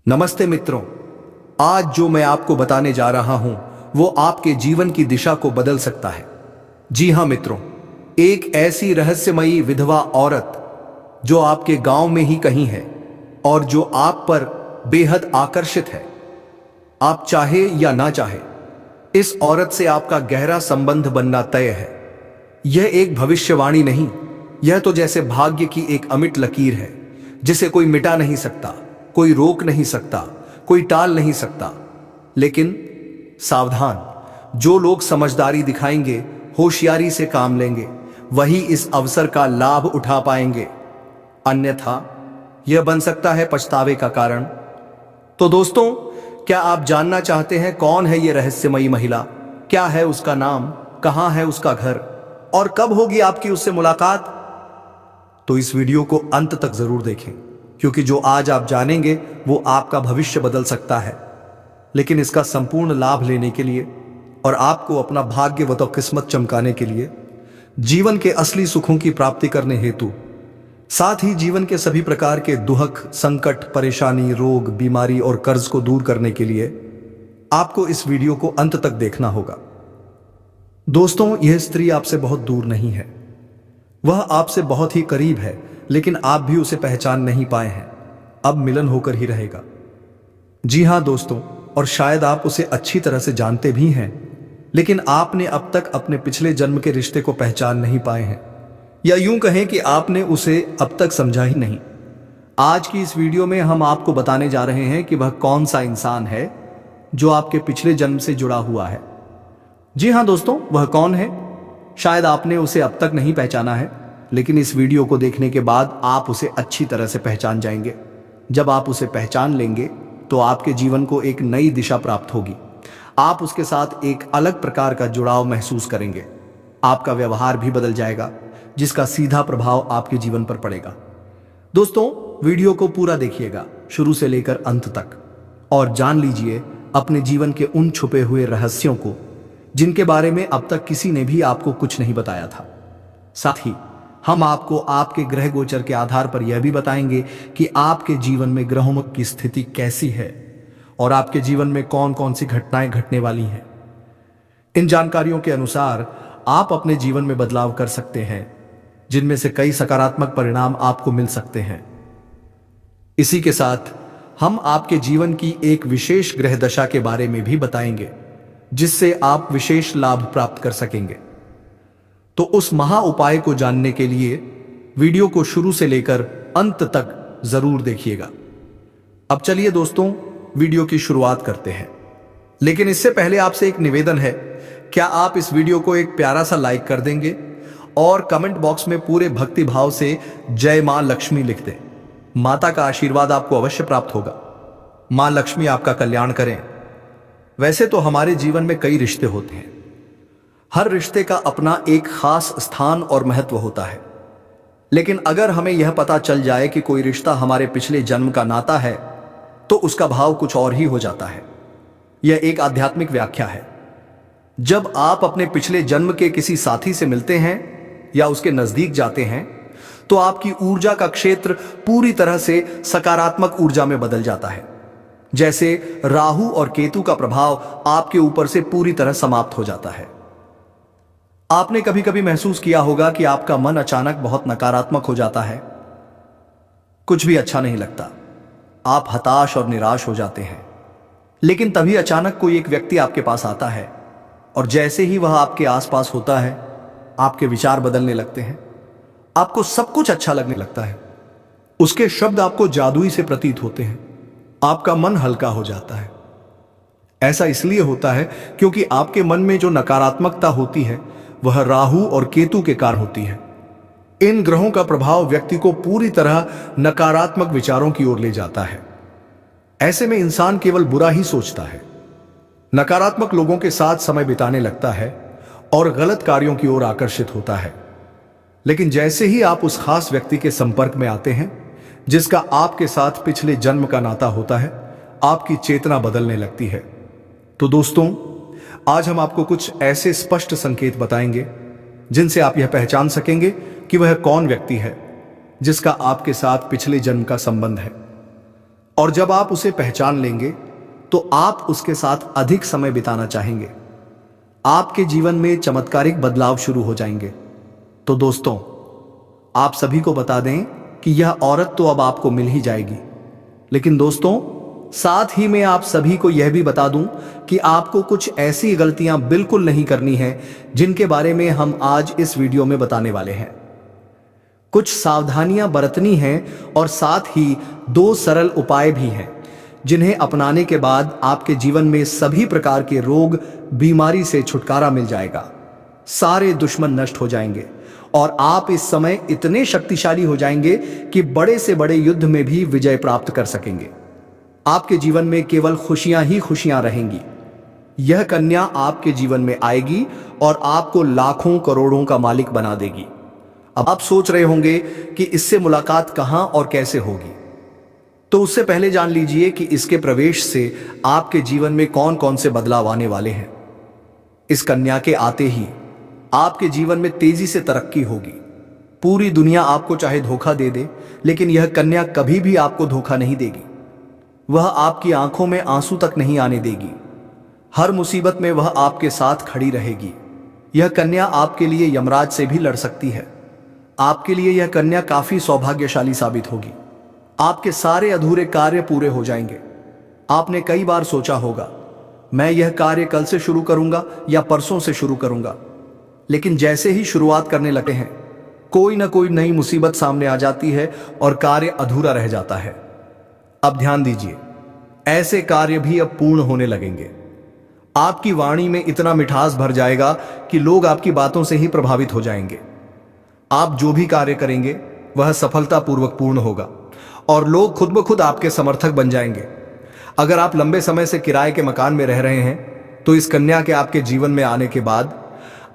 नमस्ते मित्रों, आज जो मैं आपको बताने जा रहा हूं वो आपके जीवन की दिशा को बदल सकता है। जी हां मित्रों, एक ऐसी रहस्यमयी विधवा औरत जो आपके गांव में ही कहीं है और जो आप पर बेहद आकर्षित है। आप चाहे या ना चाहे, इस औरत से आपका गहरा संबंध बनना तय है। यह एक भविष्यवाणी नहीं, यह तो जैसे भाग्य की एक अमिट लकीर है जिसे कोई मिटा नहीं सकता, कोई रोक नहीं सकता, कोई टाल नहीं सकता। लेकिन सावधान, जो लोग समझदारी दिखाएंगे, होशियारी से काम लेंगे, वही इस अवसर का लाभ उठा पाएंगे, अन्यथा यह बन सकता है पछतावे का कारण। तो दोस्तों, क्या आप जानना चाहते हैं कौन है यह रहस्यमयी महिला? क्या है उसका नाम, कहां है उसका घर और कब होगी आपकी उससे मुलाकात? तो इस वीडियो को अंत तक जरूर देखें, क्योंकि जो आज आप जानेंगे वो आपका भविष्य बदल सकता है। लेकिन इसका संपूर्ण लाभ लेने के लिए और आपको अपना भाग्य व तो किस्मत चमकाने के लिए, जीवन के असली सुखों की प्राप्ति करने हेतु, साथ ही जीवन के सभी प्रकार के दुख, संकट, परेशानी, रोग, बीमारी और कर्ज को दूर करने के लिए आपको इस वीडियो को अंत तक देखना होगा। दोस्तों, यह स्त्री आपसे बहुत दूर नहीं है, वह आपसे बहुत ही करीब है, लेकिन आप भी उसे पहचान नहीं पाए हैं। अब मिलन होकर ही रहेगा। जी हां दोस्तों, और शायद आप उसे अच्छी तरह से जानते भी हैं, लेकिन आपने अब तक अपने पिछले जन्म के रिश्ते को पहचान नहीं पाए हैं, या यूं कहें कि आपने उसे अब तक समझा ही नहीं। आज की इस वीडियो में हम आपको बताने जा रहे हैं कि वह कौन सा इंसान है जो आपके पिछले जन्म से जुड़ा हुआ है। जी हां दोस्तों, वह कौन है? शायद आपने उसे अब तक नहीं पहचाना है, लेकिन इस वीडियो को देखने के बाद आप उसे अच्छी तरह से पहचान जाएंगे। जब आप उसे पहचान लेंगे तो आपके जीवन को एक नई दिशा प्राप्त होगी। आप उसके साथ एक अलग प्रकार का जुड़ाव महसूस करेंगे। आपका व्यवहार भी बदल जाएगा, जिसका सीधा प्रभाव आपके जीवन पर पड़ेगा। दोस्तों, वीडियो को पूरा देखिएगा, शुरू से लेकर अंत तक, और जान लीजिए अपने जीवन के उन छुपे हुए रहस्यों को जिनके बारे में अब तक किसी ने भी आपको कुछ नहीं बताया था। साथ ही हम आपको आपके ग्रह गोचर के आधार पर यह भी बताएंगे कि आपके जीवन में ग्रहों की स्थिति कैसी है और आपके जीवन में कौन कौन सी घटनाएं घटने वाली हैं। इन जानकारियों के अनुसार आप अपने जीवन में बदलाव कर सकते हैं, जिनमें से कई सकारात्मक परिणाम आपको मिल सकते हैं। इसी के साथ हम आपके जीवन की एक विशेष ग्रह दशा के बारे में भी बताएंगे, जिससे आप विशेष लाभ प्राप्त कर सकेंगे। तो उस महा उपाय को जानने के लिए वीडियो को शुरू से लेकर अंत तक जरूर देखिएगा। अब चलिए दोस्तों, वीडियो की शुरुआत करते हैं। लेकिन इससे पहले आपसे एक निवेदन है, क्या आप इस वीडियो को एक प्यारा सा लाइक कर देंगे और कमेंट बॉक्स में पूरे भक्ति भाव से जय मां लक्ष्मी लिख दें। माता का आशीर्वाद आपको अवश्य प्राप्त होगा। मां लक्ष्मी आपका कल्याण करें। वैसे तो हमारे जीवन में कई रिश्ते होते हैं, हर रिश्ते का अपना एक खास स्थान और महत्व होता है। लेकिन अगर हमें यह पता चल जाए कि कोई रिश्ता हमारे पिछले जन्म का नाता है, तो उसका भाव कुछ और ही हो जाता है। यह एक आध्यात्मिक व्याख्या है। जब आप अपने पिछले जन्म के किसी साथी से मिलते हैं या उसके नजदीक जाते हैं, तो आपकी ऊर्जा का क्षेत्र पूरी तरह से सकारात्मक ऊर्जा में बदल जाता है। जैसे राहु और केतु का प्रभाव आपके ऊपर से पूरी तरह समाप्त हो जाता है। आपने कभी कभी महसूस किया होगा कि आपका मन अचानक बहुत नकारात्मक हो जाता है, कुछ भी अच्छा नहीं लगता, आप हताश और निराश हो जाते हैं। लेकिन तभी अचानक कोई एक व्यक्ति आपके पास आता है, और जैसे ही वह आपके आसपास होता है, आपके विचार बदलने लगते हैं, आपको सब कुछ अच्छा लगने लगता है। उसके शब्द आपको जादुई से प्रतीत होते हैं, आपका मन हल्का हो जाता है। ऐसा इसलिए होता है क्योंकि आपके मन में जो नकारात्मकता होती है वह राहु और केतु के कारण होती है। इन ग्रहों का प्रभाव व्यक्ति को पूरी तरह नकारात्मक विचारों की ओर ले जाता है। ऐसे में इंसान केवल बुरा ही सोचता है, नकारात्मक लोगों के साथ समय बिताने लगता है और गलत कार्यों की ओर आकर्षित होता है। लेकिन जैसे ही आप उस खास व्यक्ति के संपर्क में आते हैं जिसका आपके साथ पिछले जन्म का नाता होता है, आपकी चेतना बदलने लगती है। तो दोस्तों, आज हम आपको कुछ ऐसे स्पष्ट संकेत बताएंगे जिनसे आप यह पहचान सकेंगे कि वह कौन व्यक्ति है जिसका आपके साथ पिछले जन्म का संबंध है। और जब आप उसे पहचान लेंगे तो आप उसके साथ अधिक समय बिताना चाहेंगे। आपके जीवन में चमत्कारिक बदलाव शुरू हो जाएंगे। तो दोस्तों, आप सभी को बता दें कि यह औरत तो अब आपको मिल ही जाएगी, लेकिन दोस्तों साथ ही में आप सभी को यह भी बता दूं कि आपको कुछ ऐसी गलतियां बिल्कुल नहीं करनी है जिनके बारे में हम आज इस वीडियो में बताने वाले हैं। कुछ सावधानियां बरतनी हैं और साथ ही 2 सरल उपाय भी हैं जिन्हें अपनाने के बाद आपके जीवन में सभी प्रकार के रोग बीमारी से छुटकारा मिल जाएगा। सारे दुश्मन नष्ट हो जाएंगे और आप इस समय इतने शक्तिशाली हो जाएंगे कि बड़े से बड़े युद्ध में भी विजय प्राप्त कर सकेंगे। आपके जीवन में केवल खुशियां ही खुशियां रहेंगी। यह कन्या आपके जीवन में आएगी और आपको लाखों करोड़ों का मालिक बना देगी। अब आप सोच रहे होंगे कि इससे मुलाकात कहां और कैसे होगी, तो उससे पहले जान लीजिए कि इसके प्रवेश से आपके जीवन में कौन कौन से बदलाव आने वाले हैं। इस कन्या के आते ही आपके जीवन में तेजी से तरक्की होगी। पूरी दुनिया आपको चाहे धोखा दे दे, लेकिन यह कन्या कभी भी आपको धोखा नहीं देगी। वह आपकी आंखों में आंसू तक नहीं आने देगी। हर मुसीबत में वह आपके साथ खड़ी रहेगी। यह कन्या आपके लिए यमराज से भी लड़ सकती है। आपके लिए यह कन्या काफी सौभाग्यशाली साबित होगी। आपके सारे अधूरे कार्य पूरे हो जाएंगे। आपने कई बार सोचा होगा, मैं यह कार्य कल से शुरू करूंगा या परसों से शुरू करूंगा, लेकिन जैसे ही शुरुआत करने लगते हैं कोई ना कोई नई मुसीबत सामने आ जाती है और कार्य अधूरा रह जाता है। अब ध्यान दीजिए, ऐसे कार्य भी अब पूर्ण होने लगेंगे। आपकी वाणी में इतना मिठास भर जाएगा कि लोग आपकी बातों से ही प्रभावित हो जाएंगे। आप जो भी कार्य करेंगे वह सफलतापूर्वक पूर्ण होगा और लोग खुद ब खुद आपके समर्थक बन जाएंगे। अगर आप लंबे समय से किराए के मकान में रह रहे हैं तो इस कन्या के आपके जीवन में आने के बाद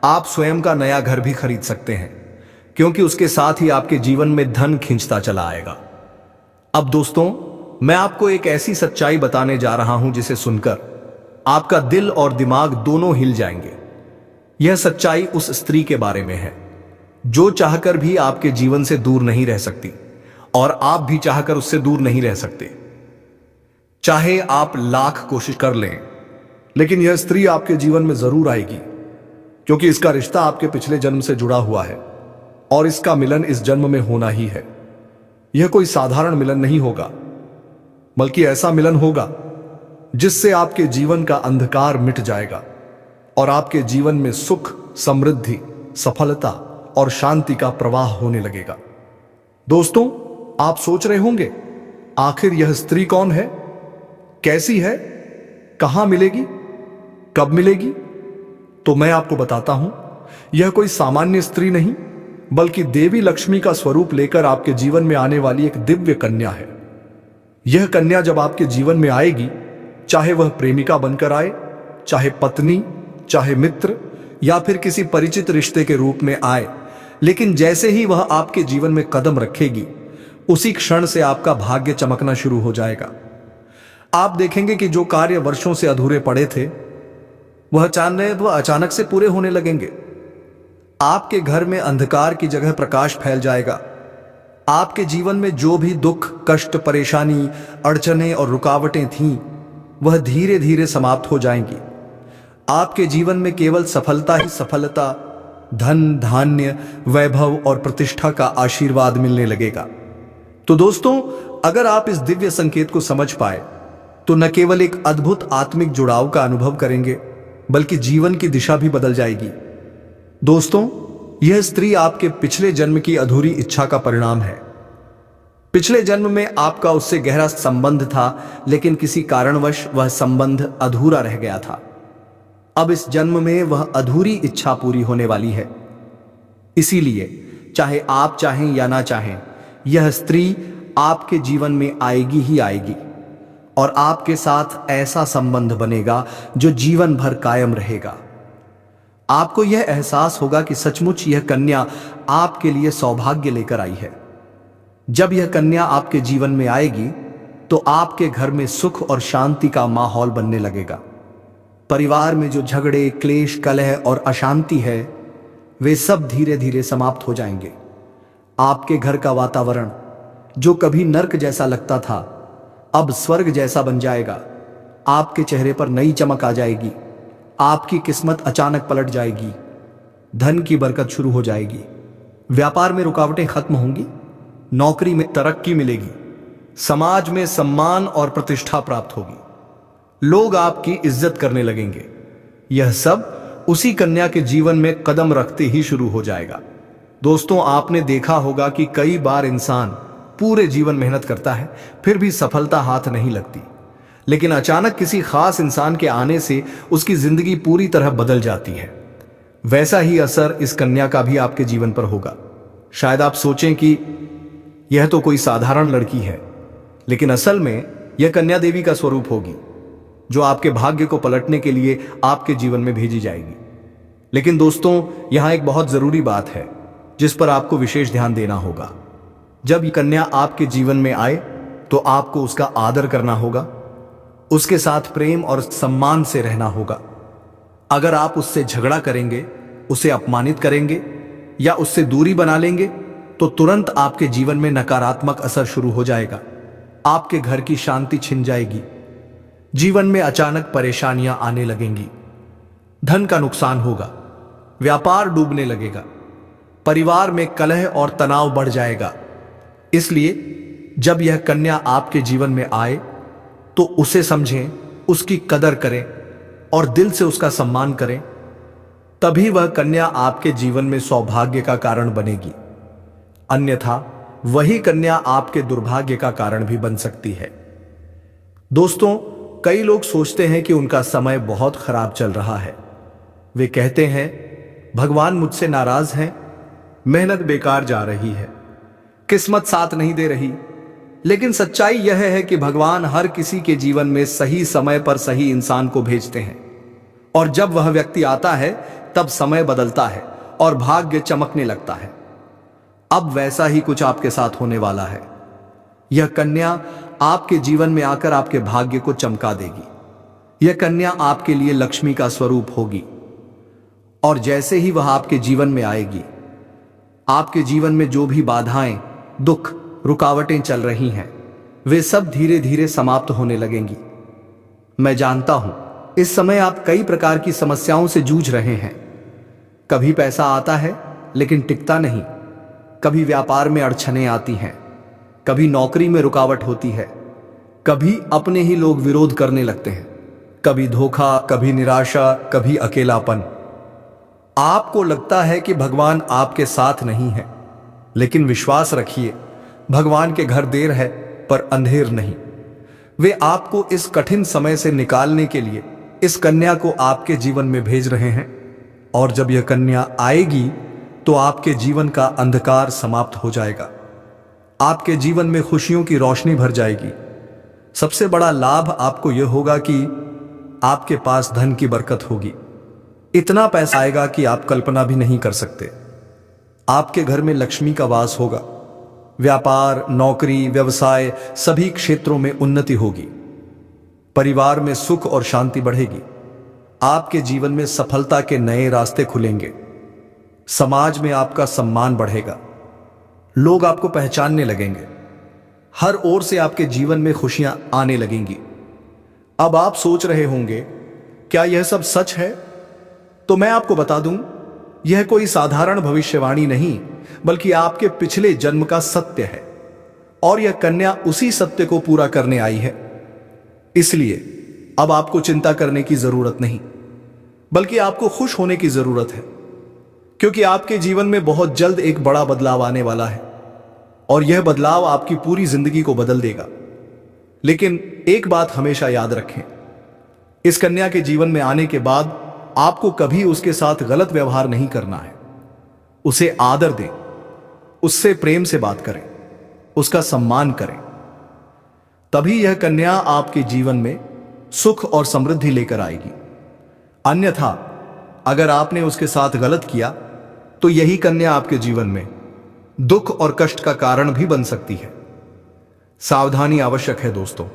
आप स्वयं का नया घर भी खरीद सकते हैं, क्योंकि उसके साथ ही आपके जीवन में धन खिंचता चला आएगा। अब दोस्तों, मैं आपको एक ऐसी सच्चाई बताने जा रहा हूं जिसे सुनकर आपका दिल और दिमाग दोनों हिल जाएंगे। यह सच्चाई उस स्त्री के बारे में है जो चाहकर भी आपके जीवन से दूर नहीं रह सकती और आप भी चाहकर उससे दूर नहीं रह सकते। चाहे आप लाख कोशिश कर लें, लेकिन यह स्त्री आपके जीवन में जरूर आएगी, क्योंकि इसका रिश्ता आपके पिछले जन्म से जुड़ा हुआ है और इसका मिलन इस जन्म में होना ही है। यह कोई साधारण मिलन नहीं होगा, बल्कि ऐसा मिलन होगा जिससे आपके जीवन का अंधकार मिट जाएगा और आपके जीवन में सुख, समृद्धि, सफलता और शांति का प्रवाह होने लगेगा। दोस्तों, आप सोच रहे होंगे, आखिर यह स्त्री कौन है, कैसी है, कहां मिलेगी, कब मिलेगी? तो मैं आपको बताता हूं, यह कोई सामान्य स्त्री नहीं, बल्कि देवी लक्ष्मी का स्वरूप लेकर आपके जीवन में आने वाली एक दिव्य कन्या है। यह कन्या जब आपके जीवन में आएगी, चाहे वह प्रेमिका बनकर आए, चाहे पत्नी, चाहे मित्र या फिर किसी परिचित रिश्ते के रूप में आए, लेकिन जैसे ही वह आपके जीवन में कदम रखेगी, उसी क्षण से आपका भाग्य चमकना शुरू हो जाएगा। आप देखेंगे कि जो कार्य वर्षों से अधूरे पड़े थे वह अचानक से पूरे होने लगेंगे। आपके घर में अंधकार की जगह प्रकाश फैल जाएगा। आपके जीवन में जो भी दुख, कष्ट, परेशानी, अड़चनें और रुकावटें थीं, वह धीरे धीरे समाप्त हो जाएंगी। आपके जीवन में केवल सफलता ही सफलता, धन, धान्य, वैभव और प्रतिष्ठा का आशीर्वाद मिलने लगेगा। तो दोस्तों, अगर आप इस दिव्य संकेत को समझ पाए तो न केवल एक अद्भुत आत्मिक जुड़ाव का अनुभव करेंगे, बल्कि जीवन की दिशा भी बदल जाएगी। दोस्तों, यह स्त्री आपके पिछले जन्म की अधूरी इच्छा का परिणाम है। पिछले जन्म में आपका उससे गहरा संबंध था, लेकिन किसी कारणवश वह संबंध अधूरा रह गया था। अब इस जन्म में वह अधूरी इच्छा पूरी होने वाली है। इसीलिए चाहे आप चाहें या ना चाहें, यह स्त्री आपके जीवन में आएगी ही आएगी और आपके साथ ऐसा संबंध बनेगा जो जीवन भर कायम रहेगा। आपको यह एहसास होगा कि सचमुच यह कन्या आपके लिए सौभाग्य लेकर आई है। जब यह कन्या आपके जीवन में आएगी तो आपके घर में सुख और शांति का माहौल बनने लगेगा। परिवार में जो झगड़े, क्लेश, कलह और अशांति है, वे सब धीरे धीरे समाप्त हो जाएंगे। आपके घर का वातावरण जो कभी नर्क जैसा लगता था, अब स्वर्ग जैसा बन जाएगा। आपके चेहरे पर नई चमक आ जाएगी। आपकी किस्मत अचानक पलट जाएगी। धन की बरकत शुरू हो जाएगी। व्यापार में रुकावटें खत्म होंगी। नौकरी में तरक्की मिलेगी। समाज में सम्मान और प्रतिष्ठा प्राप्त होगी। लोग आपकी इज्जत करने लगेंगे। यह सब उसी कन्या के जीवन में कदम रखते ही शुरू हो जाएगा। दोस्तों, आपने देखा होगा कि कई बार इंसान पूरे जीवन मेहनत करता है, फिर भी सफलता हाथ नहीं लगती। लेकिन अचानक किसी खास इंसान के आने से उसकी जिंदगी पूरी तरह बदल जाती है। वैसा ही असर इस कन्या का भी आपके जीवन पर होगा। शायद आप सोचें कि यह तो कोई साधारण लड़की है, लेकिन असल में यह कन्या देवी का स्वरूप होगी, जो आपके भाग्य को पलटने के लिए आपके जीवन में भेजी जाएगी। लेकिन दोस्तों, यहां एक बहुत जरूरी बात है जिस पर आपको विशेष ध्यान देना होगा। जब यह कन्या आपके जीवन में आए तो आपको उसका आदर करना होगा, उसके साथ प्रेम और सम्मान से रहना होगा। अगर आप उससे झगड़ा करेंगे, उसे अपमानित करेंगे या उससे दूरी बना लेंगे तो तुरंत आपके जीवन में नकारात्मक असर शुरू हो जाएगा। आपके घर की शांति छिन जाएगी। जीवन में अचानक परेशानियां आने लगेंगी। धन का नुकसान होगा। व्यापार डूबने लगेगा। परिवार में कलह और तनाव बढ़ जाएगा। इसलिए जब यह कन्या आपके जीवन में आए तो उसे समझें, उसकी कदर करें और दिल से उसका सम्मान करें। तभी वह कन्या आपके जीवन में सौभाग्य का कारण बनेगी। अन्यथा वही कन्या आपके दुर्भाग्य का कारण भी बन सकती है। दोस्तों, कई लोग सोचते हैं कि उनका समय बहुत खराब चल रहा है। वे कहते हैं, भगवान मुझसे नाराज हैं, मेहनत बेकार जा रही है, किस्मत साथ नहीं दे रही। लेकिन सच्चाई यह है कि भगवान हर किसी के जीवन में सही समय पर सही इंसान को भेजते हैं, और जब वह व्यक्ति आता है तब समय बदलता है और भाग्य चमकने लगता है। अब वैसा ही कुछ आपके साथ होने वाला है। यह कन्या आपके जीवन में आकर आपके भाग्य को चमका देगी। यह कन्या आपके लिए लक्ष्मी का स्वरूप होगी, और जैसे ही वह आपके जीवन में आएगी, आपके जीवन में जो भी बाधाएं, दुख, रुकावटें चल रही हैं, वे सब धीरे धीरे समाप्त होने लगेंगी। मैं जानता हूं, इस समय आप कई प्रकार की समस्याओं से जूझ रहे हैं। कभी पैसा आता है लेकिन टिकता नहीं, कभी व्यापार में अड़चनें आती हैं, कभी नौकरी में रुकावट होती है, कभी अपने ही लोग विरोध करने लगते हैं, कभी धोखा, कभी निराशा, कभी अकेलापन। आपको लगता है कि भगवान आपके साथ नहीं है, लेकिन विश्वास रखिए, भगवान के घर देर है पर अंधेर नहीं। वे आपको इस कठिन समय से निकालने के लिए इस कन्या को आपके जीवन में भेज रहे हैं, और जब यह कन्या आएगी तो आपके जीवन का अंधकार समाप्त हो जाएगा। आपके जीवन में खुशियों की रोशनी भर जाएगी। सबसे बड़ा लाभ आपको यह होगा कि आपके पास धन की बरकत होगी। इतना पैसा आएगा कि आप कल्पना भी नहीं कर सकते। आपके घर में लक्ष्मी का वास होगा। व्यापार, नौकरी, व्यवसाय, सभी क्षेत्रों में उन्नति होगी। परिवार में सुख और शांति बढ़ेगी। आपके जीवन में सफलता के नए रास्ते खुलेंगे। समाज में आपका सम्मान बढ़ेगा। लोग आपको पहचानने लगेंगे। हर ओर से आपके जीवन में खुशियां आने लगेंगी। अब आप सोच रहे होंगे, क्या यह सब सच है? तो मैं आपको बता दूं, यह कोई साधारण भविष्यवाणी नहीं, बल्कि आपके पिछले जन्म का सत्य है, और यह कन्या उसी सत्य को पूरा करने आई है। इसलिए अब आपको चिंता करने की जरूरत नहीं, बल्कि आपको खुश होने की जरूरत है, क्योंकि आपके जीवन में बहुत जल्द एक बड़ा बदलाव आने वाला है, और यह बदलाव आपकी पूरी जिंदगी को बदल देगा। लेकिन एक बात हमेशा याद रखें, इस कन्या के जीवन में आने के बाद आपको कभी उसके साथ गलत व्यवहार नहीं करना है। उसे आदर दें, उससे प्रेम से बात करें, उसका सम्मान करें। तभी यह कन्या आपके जीवन में सुख और समृद्धि लेकर आएगी। अन्यथा अगर आपने उसके साथ गलत किया तो यही कन्या आपके जीवन में दुख और कष्ट का कारण भी बन सकती है। सावधानी आवश्यक है दोस्तों।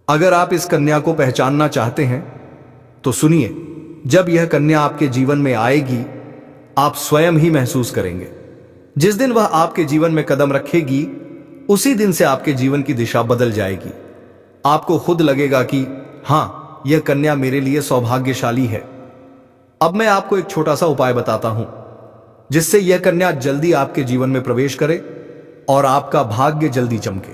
अगर आप इस कन्या को पहचानना चाहते हैं तो सुनिए, जब यह कन्या आपके जीवन में आएगी, आप स्वयं ही महसूस करेंगे। जिस दिन वह आपके जीवन में कदम रखेगी, उसी दिन से आपके जीवन की दिशा बदल जाएगी। आपको खुद लगेगा कि हाँ, यह कन्या मेरे लिए सौभाग्यशाली है। अब मैं आपको एक छोटा सा उपाय बताता हूं जिससे यह कन्या जल्दी आपके जीवन में प्रवेश करे और आपका भाग्य जल्दी चमके।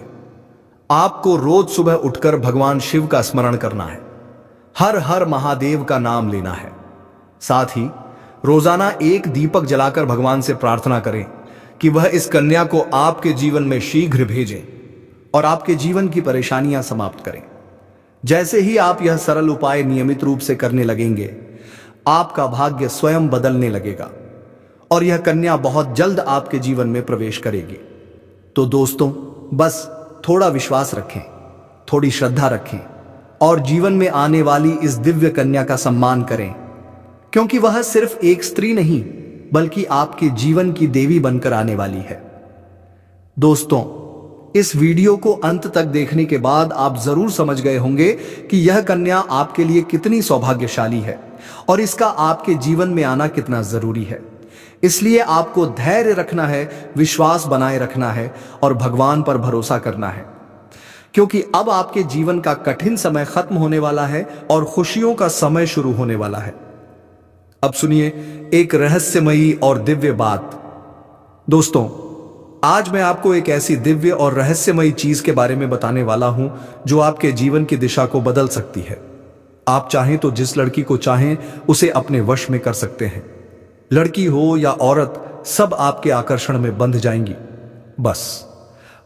आपको रोज सुबह उठकर भगवान शिव का स्मरण करना है, हर हर महादेव का नाम लेना है। साथ ही रोजाना एक दीपक जलाकर भगवान से प्रार्थना करें कि वह इस कन्या को आपके जीवन में शीघ्र भेजें और आपके जीवन की परेशानियां समाप्त करें। जैसे ही आप यह सरल उपाय नियमित रूप से करने लगेंगे, आपका भाग्य स्वयं बदलने लगेगा और यह कन्या बहुत जल्द आपके जीवन में प्रवेश करेगी। तो दोस्तों, बस थोड़ा विश्वास रखें, थोड़ी श्रद्धा रखें और जीवन में आने वाली इस दिव्य कन्या का सम्मान करें, क्योंकि वह सिर्फ एक स्त्री नहीं बल्कि आपके जीवन की देवी बनकर आने वाली है। दोस्तों, इस वीडियो को अंत तक देखने के बाद आप जरूर समझ गए होंगे कि यह कन्या आपके लिए कितनी सौभाग्यशाली है और इसका आपके जीवन में आना कितना जरूरी है। इसलिए आपको धैर्य रखना है, विश्वास बनाए रखना है और भगवान पर भरोसा करना है, क्योंकि अब आपके जीवन का कठिन समय खत्म होने वाला है और खुशियों का समय शुरू होने वाला है। अब सुनिए एक रहस्यमयी और दिव्य बात। दोस्तों, आज मैं आपको एक ऐसी दिव्य और रहस्यमयी चीज के बारे में बताने वाला हूं जो आपके जीवन की दिशा को बदल सकती है। आप चाहें तो जिस लड़की को चाहें उसे अपने वश में कर सकते हैं। लड़की हो या औरत, सब आपके आकर्षण में बंध जाएंगी। बस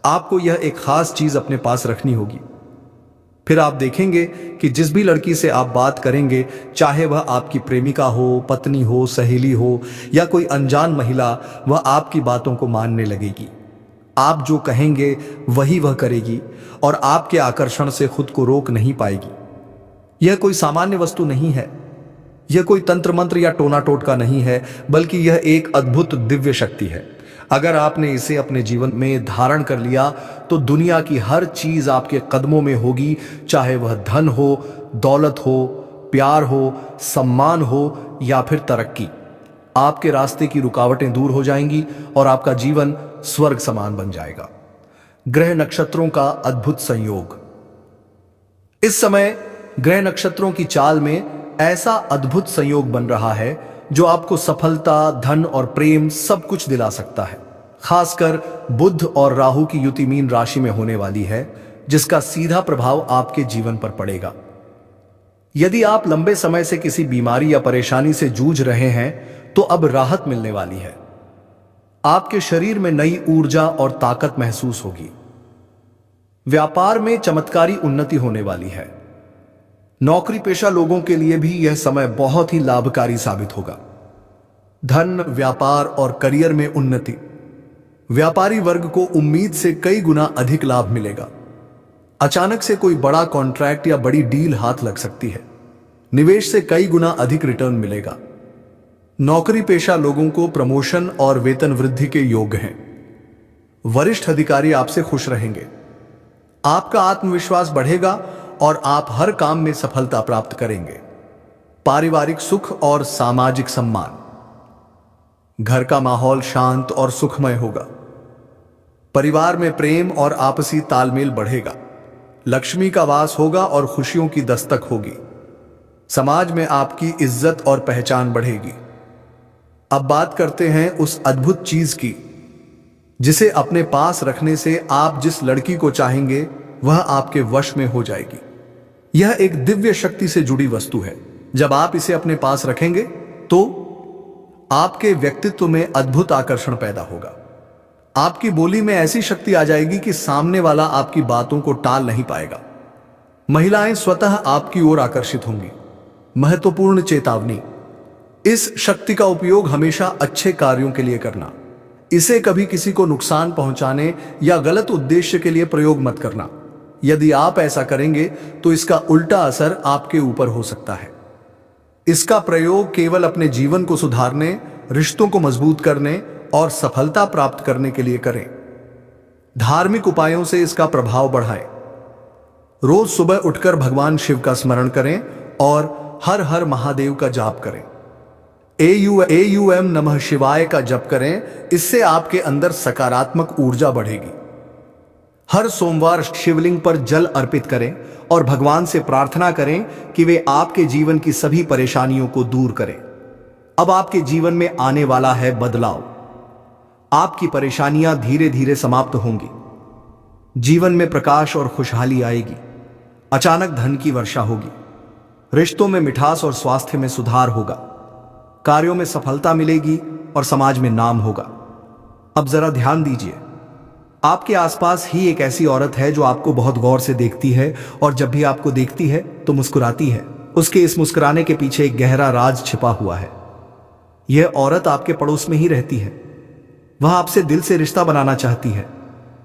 आपको यह एक खास चीज अपने पास रखनी होगी। फिर आप देखेंगे कि जिस भी लड़की से आप बात करेंगे, चाहे वह आपकी प्रेमिका हो, पत्नी हो, सहेली हो या कोई अनजान महिला, वह आपकी बातों को मानने लगेगी। आप जो कहेंगे वही वह करेगी और आपके आकर्षण से खुद को रोक नहीं पाएगी। यह कोई सामान्य वस्तु नहीं है, यह कोई तंत्र मंत्र या टोना टोटका नहीं है, बल्कि यह एक अद्भुत दिव्य शक्ति है। अगर आपने इसे अपने जीवन में धारण कर लिया तो दुनिया की हर चीज आपके कदमों में होगी, चाहे वह धन हो, दौलत हो, प्यार हो, सम्मान हो या फिर तरक्की। आपके रास्ते की रुकावटें दूर हो जाएंगी और आपका जीवन स्वर्ग समान बन जाएगा। ग्रह नक्षत्रों का अद्भुत संयोग। इस समय ग्रह नक्षत्रों की चाल में ऐसा अद्भुत संयोग बन रहा है जो आपको सफलता, धन और प्रेम सब कुछ दिला सकता है। खासकर बुध और राहु की युति मीन राशि में होने वाली है, जिसका सीधा प्रभाव आपके जीवन पर पड़ेगा। यदि आप लंबे समय से किसी बीमारी या परेशानी से जूझ रहे हैं तो अब राहत मिलने वाली है। आपके शरीर में नई ऊर्जा और ताकत महसूस होगी। व्यापार में चमत्कारी उन्नति होने वाली है। नौकरी पेशा लोगों के लिए भी यह समय बहुत ही लाभकारी साबित होगा। धन, व्यापार और करियर में उन्नति। व्यापारी वर्ग को उम्मीद से कई गुना अधिक लाभ मिलेगा। अचानक से कोई बड़ा कॉन्ट्रैक्ट या बड़ी डील हाथ लग सकती है। निवेश से कई गुना अधिक रिटर्न मिलेगा। नौकरी पेशा लोगों को प्रमोशन और वेतन वृद्धि के योग हैं। वरिष्ठ अधिकारी आपसे खुश रहेंगे। आपका आत्मविश्वास बढ़ेगा और आप हर काम में सफलता प्राप्त करेंगे। पारिवारिक सुख और सामाजिक सम्मान। घर का माहौल शांत और सुखमय होगा। परिवार में प्रेम और आपसी तालमेल बढ़ेगा। लक्ष्मी का वास होगा और खुशियों की दस्तक होगी। समाज में आपकी इज्जत और पहचान बढ़ेगी। अब बात करते हैं उस अद्भुत चीज की जिसे अपने पास रखने से आप जिस लड़की को चाहेंगे वह आपके वश में हो जाएगी। यह एक दिव्य शक्ति से जुड़ी वस्तु है। जब आप इसे अपने पास रखेंगे तो आपके व्यक्तित्व में अद्भुत आकर्षण पैदा होगा। आपकी बोली में ऐसी शक्ति आ जाएगी कि सामने वाला आपकी बातों को टाल नहीं पाएगा। महिलाएं स्वतः आपकी ओर आकर्षित होंगी। महत्वपूर्ण चेतावनी, इस शक्ति का उपयोग हमेशा अच्छे कार्यों के लिए करना। इसे कभी किसी को नुकसान पहुंचाने या गलत उद्देश्य के लिए प्रयोग मत करना। यदि आप ऐसा करेंगे तो इसका उल्टा असर आपके ऊपर हो सकता है। इसका प्रयोग केवल अपने जीवन को सुधारने, रिश्तों को मजबूत करने और सफलता प्राप्त करने के लिए करें। धार्मिक उपायों से इसका प्रभाव बढ़ाएं। रोज सुबह उठकर भगवान शिव का स्मरण करें और हर हर महादेव का जाप करें। AUM नमः शिवाय का जप करें। इससे आपके अंदर सकारात्मक ऊर्जा बढ़ेगी। हर सोमवार शिवलिंग पर जल अर्पित करें और भगवान से प्रार्थना करें कि वे आपके जीवन की सभी परेशानियों को दूर करें। अब आपके जीवन में आने वाला है बदलाव। आपकी परेशानियां धीरे धीरे समाप्त होंगी। जीवन में प्रकाश और खुशहाली आएगी। अचानक धन की वर्षा होगी। रिश्तों में मिठास और स्वास्थ्य में सुधार होगा। कार्यों में सफलता मिलेगी और समाज में नाम होगा। अब जरा ध्यान दीजिए, आपके आसपास ही एक ऐसी औरत है जो आपको बहुत गौर से देखती है और जब भी आपको देखती है तो मुस्कुराती है। उसके इस मुस्कुराने के पीछे एक गहरा राज छिपा हुआ है। यह औरत आपके पड़ोस में ही रहती है। वह आपसे दिल से रिश्ता बनाना चाहती है।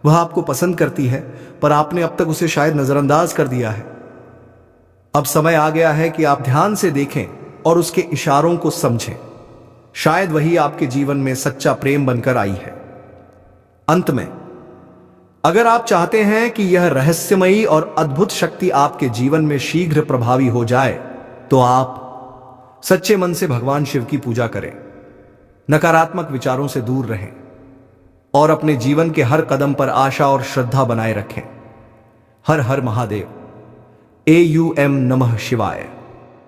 वह आपको पसंद करती है, पर आपने अब तक उसे शायद नजरअंदाज कर दिया है। अब समय आ गया है कि आप ध्यान से देखें और उसके इशारों को समझें। शायद वही आपके जीवन में सच्चा प्रेम बनकर आई है। अंत में, अगर आप चाहते हैं कि यह रहस्यमयी और अद्भुत शक्ति आपके जीवन में शीघ्र प्रभावी हो जाए, तो आप सच्चे मन से भगवान शिव की पूजा करें, नकारात्मक विचारों से दूर रहें और अपने जीवन के हर कदम पर आशा और श्रद्धा बनाए रखें। हर हर महादेव। AUM नमः शिवाय।